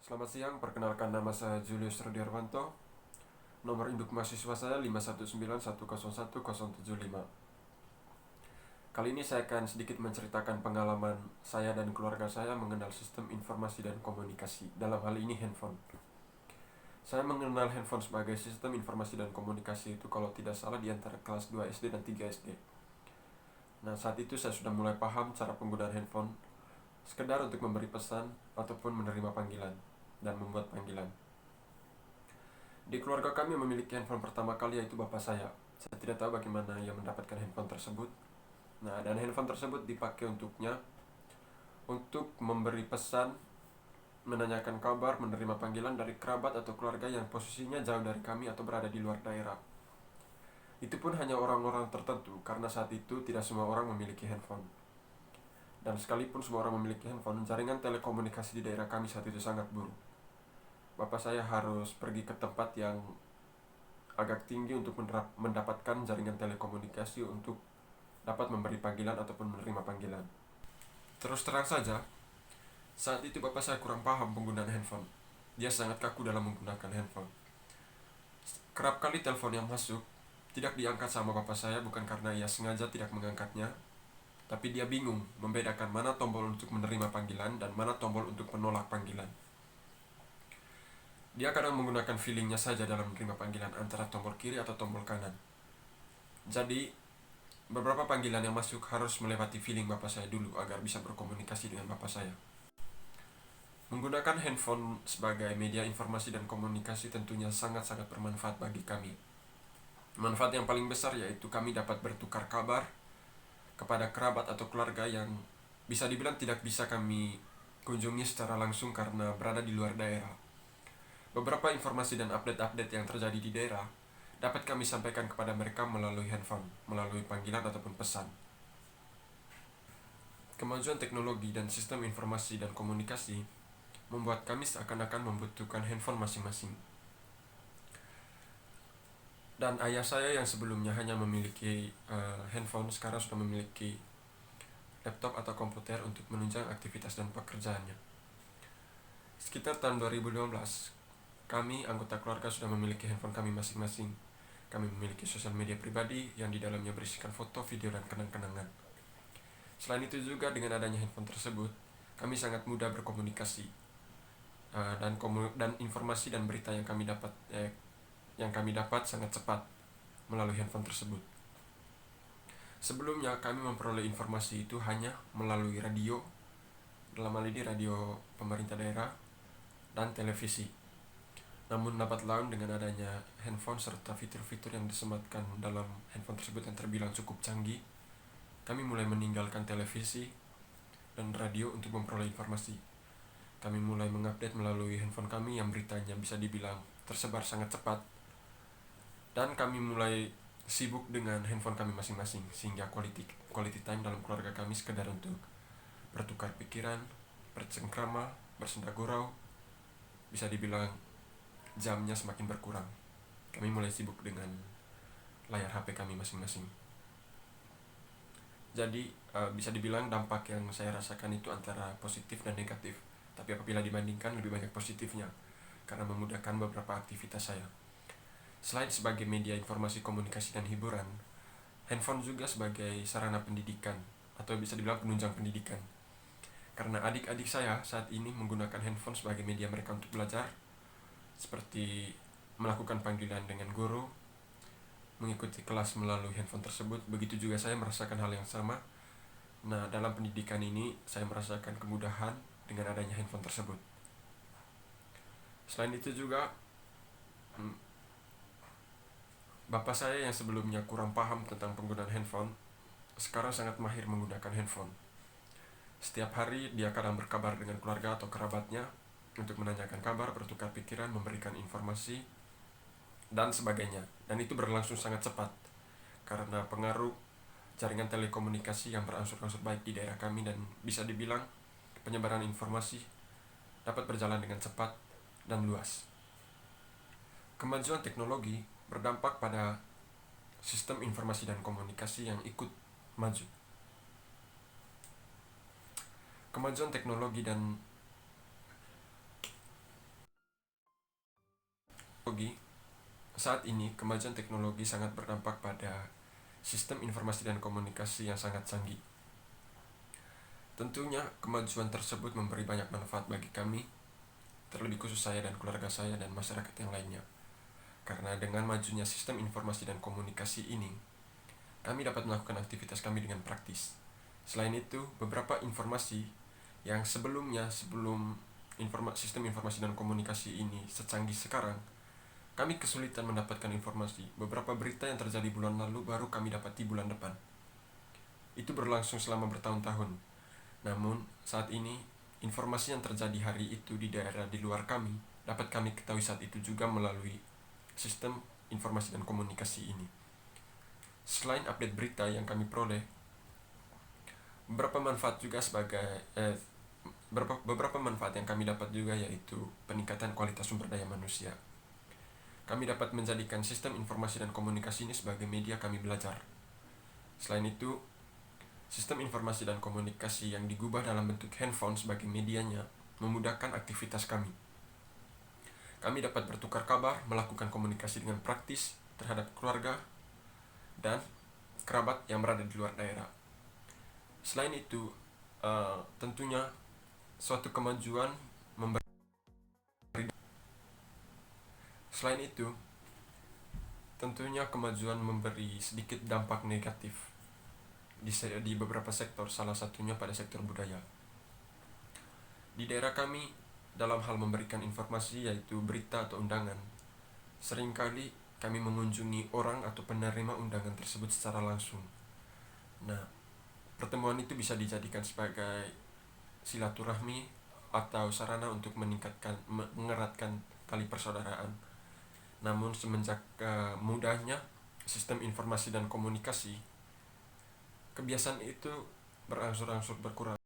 Selamat siang, perkenalkan nama saya Julius Rudiarwanto. Nomor induk mahasiswa saya 519101075. Kali ini saya akan sedikit menceritakan pengalaman saya dan keluarga saya mengenal sistem informasi dan komunikasi, dalam hal ini handphone. Saya mengenal handphone sebagai sistem informasi dan komunikasi itu kalau tidak salah di antara kelas 2 SD dan 3 SD. Nah, saat itu saya sudah mulai paham cara penggunaan handphone, sekedar untuk memberi pesan ataupun menerima panggilan dan membuat panggilan. Di keluarga kami memiliki handphone pertama kali yaitu bapak saya. Saya tidak tahu bagaimana ia mendapatkan handphone tersebut. Nah, dan handphone tersebut dipakai untuknya untuk memberi pesan, menanyakan kabar, menerima panggilan dari kerabat atau keluarga yang posisinya jauh dari kami atau berada di luar daerah. Itu pun hanya orang-orang tertentu, karena saat itu tidak semua orang memiliki handphone. Dan sekalipun semua orang memiliki handphone, jaringan telekomunikasi di daerah kami saat itu sangat buruk. Bapak saya harus pergi ke tempat yang agak tinggi untuk mendapatkan jaringan telekomunikasi untuk dapat memberi panggilan ataupun menerima panggilan. Terus terang saja, saat itu bapak saya kurang paham penggunaan handphone. Dia sangat kaku dalam menggunakan handphone. Kerap kali telepon yang masuk tidak diangkat sama bapak saya bukan karena ia sengaja tidak mengangkatnya, tapi dia bingung membedakan mana tombol untuk menerima panggilan dan mana tombol untuk menolak panggilan. Dia kadang menggunakan feelingnya saja dalam menerima panggilan antara tombol kiri atau tombol kanan. Jadi, beberapa panggilan yang masuk harus melewati feeling bapak saya dulu agar bisa berkomunikasi dengan bapak saya. Menggunakan handphone sebagai media informasi dan komunikasi tentunya sangat-sangat bermanfaat bagi kami. Manfaat yang paling besar yaitu kami dapat bertukar kabar kepada kerabat atau keluarga yang bisa dibilang tidak bisa kami kunjungi secara langsung karena berada di luar daerah. Beberapa informasi dan update-update yang terjadi di daerah dapat kami sampaikan kepada mereka melalui handphone, melalui panggilan ataupun pesan. Kemajuan teknologi dan sistem informasi dan komunikasi membuat kami seakan-akan membutuhkan handphone masing-masing. Dan ayah saya yang sebelumnya hanya memiliki handphone sekarang sudah memiliki laptop atau komputer untuk menunjang aktivitas dan pekerjaannya. Sekitar tahun 2015, kami anggota keluarga sudah memiliki handphone kami masing-masing. Kami memiliki sosial media pribadi yang di dalamnya berisikan foto, video, dan kenang-kenangan. Selain itu juga dengan adanya handphone tersebut, kami sangat mudah berkomunikasi dan informasi dan berita yang kami dapat sangat cepat melalui handphone tersebut. Sebelumnya kami memperoleh informasi itu hanya melalui radio, dalam hal ini radio pemerintah daerah dan televisi. Namun lambat laun dengan adanya handphone serta fitur-fitur yang disematkan dalam handphone tersebut yang terbilang cukup canggih, kami mulai meninggalkan televisi dan radio untuk memperoleh informasi. Kami mulai mengupdate melalui handphone kami yang beritanya bisa dibilang tersebar sangat cepat. Dan kami mulai sibuk dengan handphone kami masing-masing, sehingga quality time dalam keluarga kami sekedar untuk bertukar pikiran, bercengkrama, bersenda gurau. Bisa dibilang jamnya semakin berkurang. Kami mulai sibuk dengan layar HP kami masing-masing. Jadi bisa dibilang dampak yang saya rasakan itu antara positif dan negatif. Tapi apabila dibandingkan lebih banyak positifnya, karena memudahkan beberapa aktivitas saya. Selain sebagai media informasi, komunikasi, dan hiburan, handphone juga sebagai sarana pendidikan atau bisa dibilang penunjang pendidikan. Karena adik-adik saya saat ini menggunakan handphone sebagai media mereka untuk belajar, seperti melakukan panggilan dengan guru, mengikuti kelas melalui handphone tersebut. Begitu juga saya merasakan hal yang sama. Nah, dalam pendidikan ini saya merasakan kemudahan dengan adanya handphone tersebut. Selain itu juga bapak saya yang sebelumnya kurang paham tentang penggunaan handphone, sekarang sangat mahir menggunakan handphone. Setiap hari dia kadang berkabar dengan keluarga atau kerabatnya untuk menanyakan kabar, bertukar pikiran, memberikan informasi, dan sebagainya. Dan itu berlangsung sangat cepat karena pengaruh jaringan telekomunikasi yang berangsur-angsur baik di daerah kami, dan bisa dibilang penyebaran informasi dapat berjalan dengan cepat dan luas. Kemajuan teknologi berdampak pada sistem informasi dan komunikasi yang ikut maju. Kemajuan teknologi dan Saat ini, kemajuan teknologi sangat berdampak pada sistem informasi dan komunikasi yang sangat canggih. Tentunya, kemajuan tersebut memberi banyak manfaat bagi kami, terlebih khusus saya dan keluarga saya dan masyarakat yang lainnya. Karena dengan majunya sistem informasi dan komunikasi ini, kami dapat melakukan aktivitas kami dengan praktis. Selain itu, beberapa informasi yang sebelum sistem informasi dan komunikasi ini secanggih sekarang, kami kesulitan mendapatkan informasi. Beberapa berita yang terjadi bulan lalu baru kami dapati bulan depan. Itu berlangsung selama bertahun-tahun. Namun, saat ini, informasi yang terjadi hari itu di daerah di luar kami dapat kami ketahui saat itu juga melalui sistem informasi dan komunikasi ini. Selain update berita yang kami peroleh, beberapa manfaat yang kami dapat juga, yaitu peningkatan kualitas sumber daya manusia. Kami dapat menjadikan sistem informasi dan komunikasi ini sebagai media kami belajar. Selain itu, sistem informasi dan komunikasi yang digubah dalam bentuk handphone sebagai medianya memudahkan aktivitas kami. Kami dapat bertukar kabar, melakukan komunikasi dengan praktis terhadap keluarga dan kerabat yang berada di luar daerah. Selain itu, tentunya suatu kemajuan memberi. Selain itu, tentunya kemajuan memberi sedikit dampak negatif di beberapa sektor, salah satunya pada sektor budaya. Di daerah kami, dalam hal memberikan informasi yaitu berita atau undangan, seringkali kami mengunjungi orang atau penerima undangan tersebut secara langsung. Nah, pertemuan itu bisa dijadikan sebagai silaturahmi atau sarana untuk mengeratkan tali persaudaraan. Namun semenjak mudahnya sistem informasi dan komunikasi, kebiasaan itu berangsur-angsur berkurang.